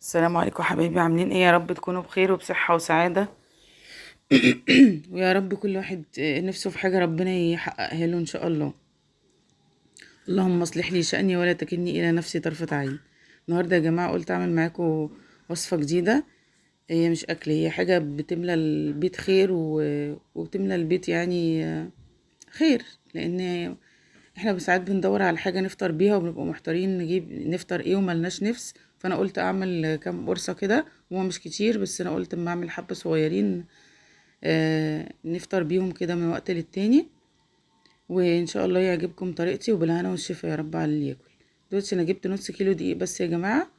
السلام عليكم حبايبي، عاملين ايه؟ يا رب تكونوا بخير وبصحة وسعادة. ويا رب كل واحد نفسه في حاجة ربنا يحققها له ان شاء الله. اللهم اصلح لي شأني ولا تكلني الى نفسي طرفة عين. النهاردة يا جماعة قلت اعمل معاكم وصفة جديدة. هي مش اكل، هي حاجة بتملى البيت خير وبتملى البيت يعني خير. لان احنا ساعات بندور على حاجة نفطر بيها وبنبقى محتارين نجيب نفطر ايه وملناش نفس. فانا قلت اعمل كام قرصة كده، هو مش كتير بس انا قلت اما اعمل حبة صغيرين نفطر بيهم كده من وقت للتاني. وان شاء الله يعجبكم طريقتي، وبالهنا والشفا يا رب على اللي ياكل. دلوقتي انا جبت نص كيلو دقيق بس يا جماعة،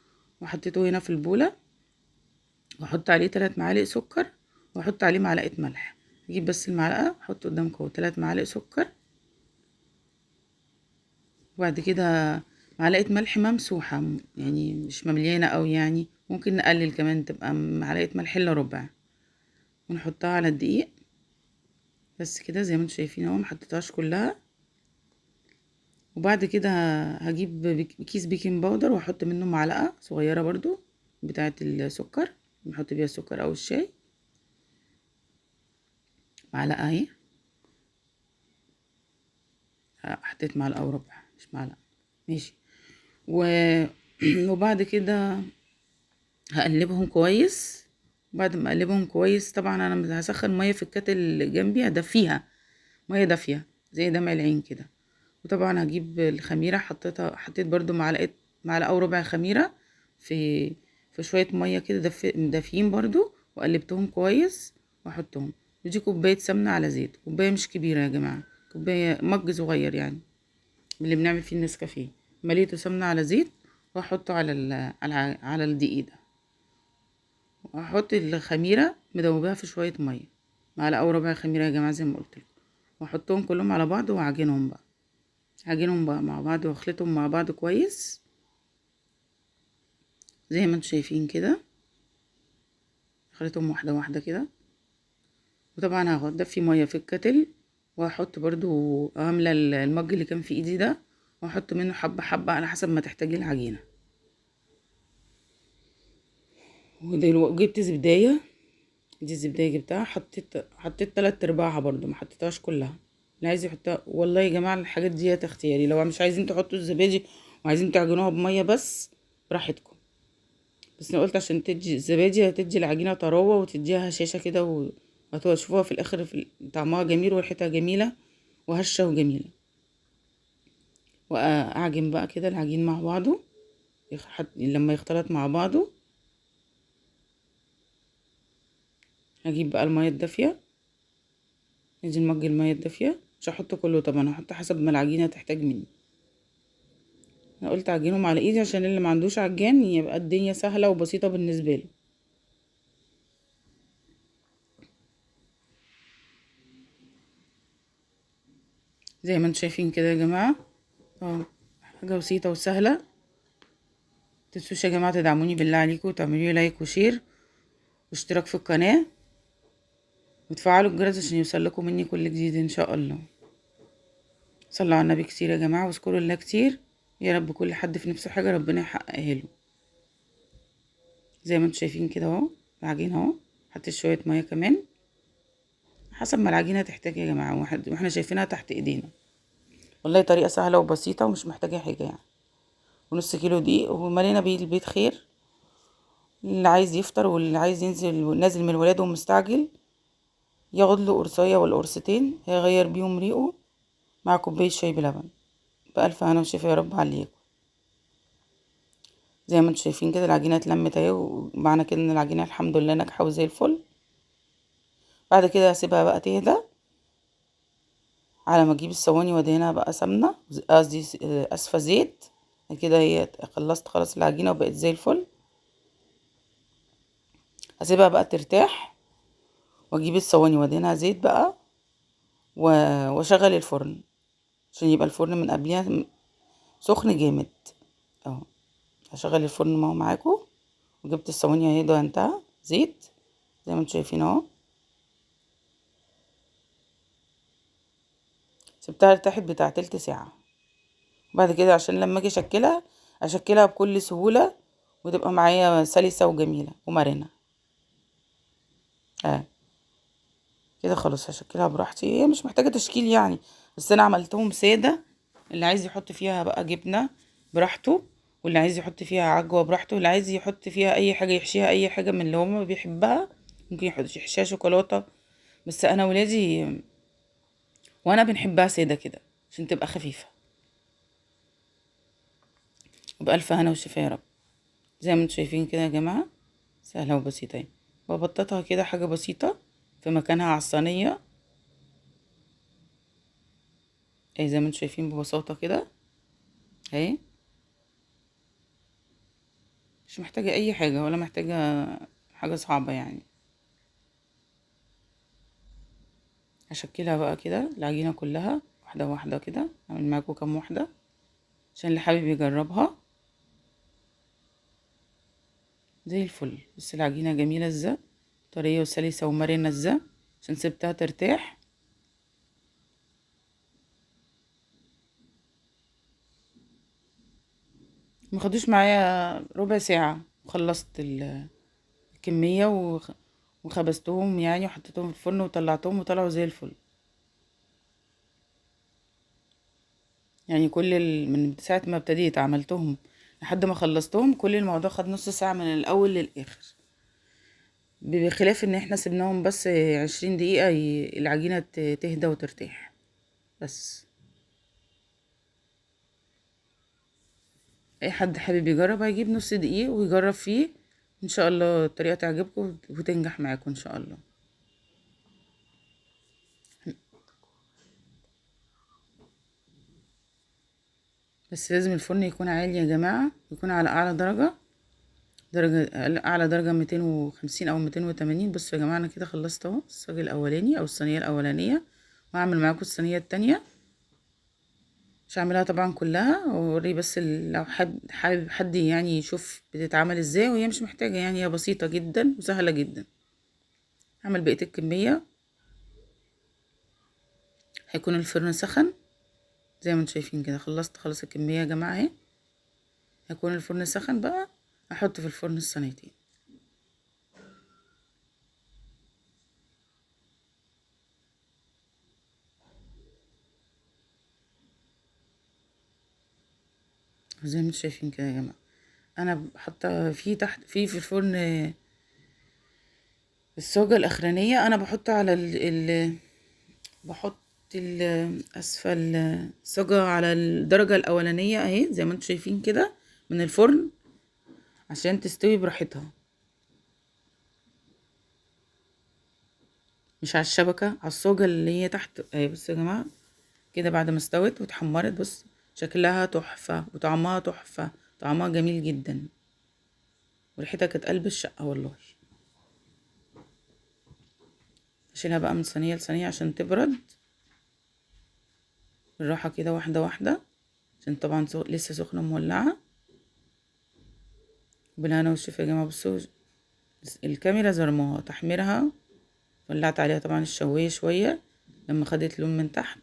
وحطيته هنا في البولة، واحط عليه 3 معالق سكر، واحط عليه معلقة ملح. اجيب بس المعلقة احط قدامكم 3 معالق سكر، وبعد كده معلقة ملح ممسوحة، يعني مش مليانة أوي، يعني ممكن نقلل كمان تبقى معلقة ملح إلا ربع، ونحطها على الدقيق بس كده زي ما انتوا شايفين اهو. محطتهاش كلها. وبعد كده هجيب كيس بيكنج باودر واحط منه معلقة صغيرة برضو بتاعة السكر، بنحط بيها السكر أو الشاي. معلقة اهي، حطيت معلقة وربع مش معلقة، ماشي. و... وبعد كده هقلبهم كويس. بعد ما اقلبهم كويس طبعا انا هسخن ميه في الكاتل اللي جنبي، هدفيها ميه دافيه زي دمع العين كده. وطبعا هجيب الخميره، حطيت برضو معلقه وربع خميره في شويه ميه كده دافيين برضو، وقلبتهم كويس واحطهم. ودي كوبايه سمنه على زيت، كوبايه مش كبيره يا جماعه، كوبايه مج صغير يعني من اللي بنعمل فيه النسكافيه. مليته سمنه على زيت واحطه على الدقيق ده، وهحط الخميره مدوباها في شويه ميه، معلقه وربع خميره يا جماعه زي ما قلت لكم. واحطهم كلهم على بعض واعجنهم بقى، هعجنهم بقى مع بعض واخلطهم مع بعض كويس زي ما انتم شايفين كده. اخلطهم واحده واحده كده. وطبعا هاخد في ميه في الكتل، وهحط برضو هملى المج اللي كان في ايدي ده، واحط منه حبه حبه على حسب ما تحتاجي العجينه. وجبت زبدايه، دي الزبدايه جبتها، حطيت 3/4 برضو، ما حطيتهاش كلها. اللي عايز يحطها والله يا جماعه الحاجات دي اختياري، لو مش عايزين تحطوا الزبادي وعايزين تعجنوها بميه بس براحتكم. بس انا قلت عشان تدي الزبادي هتدي العجينه طراوه وتديها هشاشه كده، وهتشوفوها في الاخر طعمها جميل وريحتها جميله وهشه وجميله. واعجن بقى كده العجين مع بعضه لما يختلط مع بعضه. هجيب بقى الميه الدافيه، ندي المج الميه الدافيه، مش هحط كله طبعا، هحط حسب ما العجينه تحتاج مني. انا قلت اعجنهم على ايدي عشان اللي ما عندوش عجان يبقى الدنيا سهله وبسيطه بالنسبه له. زي ما انتم شايفين كده يا جماعه اه، حاجه بسيطه وسهله. متنسوش يا جماعه تدعموني بالله عليكم وتعملوا لي لايك وشير واشتراك في القناه، وتفعلوا الجرس عشان يوصلكم مني كل جديد ان شاء الله. صلوا على النبي كتير يا جماعه واذكروا الله كتير. يا رب كل حد في نفسه حاجه ربنا يحققها له. زي ما انتم شايفين كده اهو العجينه اهو، حطيت شويه ميه كمان حسب ما العجينه تحتاج يا جماعه، واحنا شايفينها تحت ايدينا. والله طريقه سهله وبسيطه ومش محتاجه حاجه يعني. ونص كيلو دقيق وملينا بيه البيت خير. اللي عايز يفطر واللي عايز نازل من الولاد ومستعجل ياخد له قرصايه ولا قرصتين هيغير بيهم ريقه مع كوبايه شاي بلبن. بألف هنا وشفا يا رب عليكم. زي ما انتم شايفين كده العجينه اتلمت اهي، ومعنى كده ان العجينه الحمد لله ناجحه وزي الفل. بعد كده هسيبها بقى تهدى على ما اجيب الصواني وادهنها بقى سمنه، قصدي اسفه زيت. كده هي خلصت خلاص العجينه وبقت زي الفل. هسيبها بقى ترتاح واجيب الصواني وادهنها زيت بقى واشغل الفرن عشان يبقى الفرن من قبلها سخن جامد اهو. هشغل الفرن ما هو معاكم، وجبت الصواني اهي دهنتها زيت زي ما انتم شايفين اهو. سبتها ارتاحت بتاع تلت ساعه. بعد كده عشان لما اجي اشكلها بكل سهوله وتبقى معايا سلسة وجميلة ومرنة. كده خلاص هشكلها براحتي، هي مش محتاجة تشكيل يعني، بس انا عملتهم سادة. اللي عايز يحط فيها بقى جبنة براحته، واللي عايز يحط فيها عجوة براحته، واللي عايز يحط فيها اي حاجة يحشيها اي حاجة من اللي هما بيحبها، ممكن يحشيها شوكولاتة. بس انا ولادي وانا بنحبها سادة كده عشان تبقى خفيفة. وبألف هنا وشفا يا رب. زي ما انتم شايفين كده يا جماعة، سهلة وبسيطة اهي. ببططها كده حاجة بسيطة في مكانها على الصينية اهي، زي ما انتم شايفين ببساطة كده اهي. مش محتاجة اي حاجة ولا محتاجة حاجة صعبة يعني. هشكلها بقى كده العجينة كلها واحدة واحدة كده، اعمل معاكم كام واحدة عشان اللي حابب يجربها زي الفل. بس العجينة جميلة ازاي، طرية وسلسة ومرنة ازاي، عشان سبتها ترتاح. مخدوش معايا ربع ساعة وخلصت الكمية وخبزتهم يعني، وحطيتهم في الفرن وطلعتهم وطلعوا زي الفل. يعني من ساعة ما ابتديت عملتهم لحد ما خلصتهم، كل الموضوع خد نص ساعة من الأول للآخر، بخلاف ان احنا سيبناهم بس 20 دقيقة العجينة تهدى وترتاح بس. اي حد حابب يجرب هيجيب نص دقيق ويجرب فيه، ان شاء الله الطريقة تعجبكم وتنجح معاكم ان شاء الله. بس لازم الفرن يكون عالي يا جماعة، يكون على اعلى درجة، اعلى درجة 250 او 280. بصوا يا جماعة انا كده خلصت اهو الصاج الاولاني او الصينية الاولانية، وهعمل معاكم الصينية التانية. مش هعملها طبعا كلها، واوري بس لو حابب حد يعني يشوف بتتعمل ازاي، وهي مش محتاجة يعني، هي بسيطة جدا وسهلة جدا. هعمل بقية الكمية. هيكون الفرن سخن زي ما انتم شايفين كده، خلصت خلاص الكمية يا جماعة اهي. هيكون الفرن سخن بقى، احط في الفرن الصينيتين. زي ما انتم شايفين كده يا جماعة، انا حاطه في تحت في الفرن الصاجة الاخرانية، انا بحط على بحط اسفل الصاجة على الدرجة الاولانية اهي، زي ما انتم شايفين كده من الفرن عشان تستوي براحتها، مش على الشبكة، على الصاجة اللي هي تحت اهي. بصوا يا جماعة كده بعد ما استوت واتحمرت، بص شكلها تحفة وطعمها تحفة، طعمها جميل جدا وريحتها كانت قلب الشقة والله. اشيلها بقى من صينية لصينية عشان تبرد بالراحة كده واحدة واحدة، عشان طبعا لسه سخنة مولعة. بالهنا والشفا يا جماعة. بصوا الكاميرا ظلموها تحميرها، ولعت عليها طبعا الشواية شوية لما خدت لون من تحت،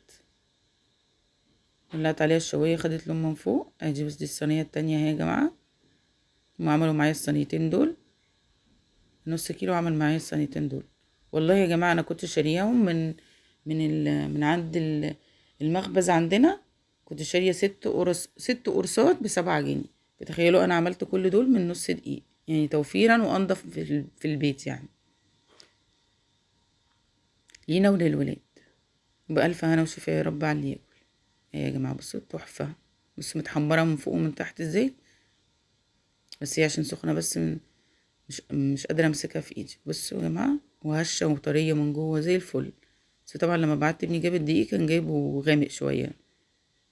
ولعت عليها الشواية خدت لون من فوق. ادي بس دي الصينية التانية اهي يا جماعة. هم عملوا معايا الصينيتين دول، نص كيلو عمل معايا الصينيتين دول. والله يا جماعة انا كنت شارياهم من عند المخبز عندنا، كنت شارية 6 قرصات ب7 جنيه. بتخيلوا انا عملت كل دول من نص دقيق يعني، توفيرا وانضف في البيت يعني، لينا وللولاد. بألف هنا وشفا يا رب على اللي ياكل. يا جماعة بصوا تحفة، بصوا متحمرة من فوق ومن تحت ازاي، بس هي عشان سخنة بس مش قادرة امسكها في ايدي. بصوا يا جماعة وهشة وطرية من جوه زي الفل. بس طبعا لما بعت ابني جاب الدقيق كان جايبه غامق شوية،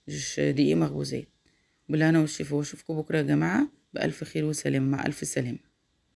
مش دقيق مخبوزات. بالهنا والشفا، واشوفكم بكرة يا جماعة بألف خير وسلام، مع ألف سلامة.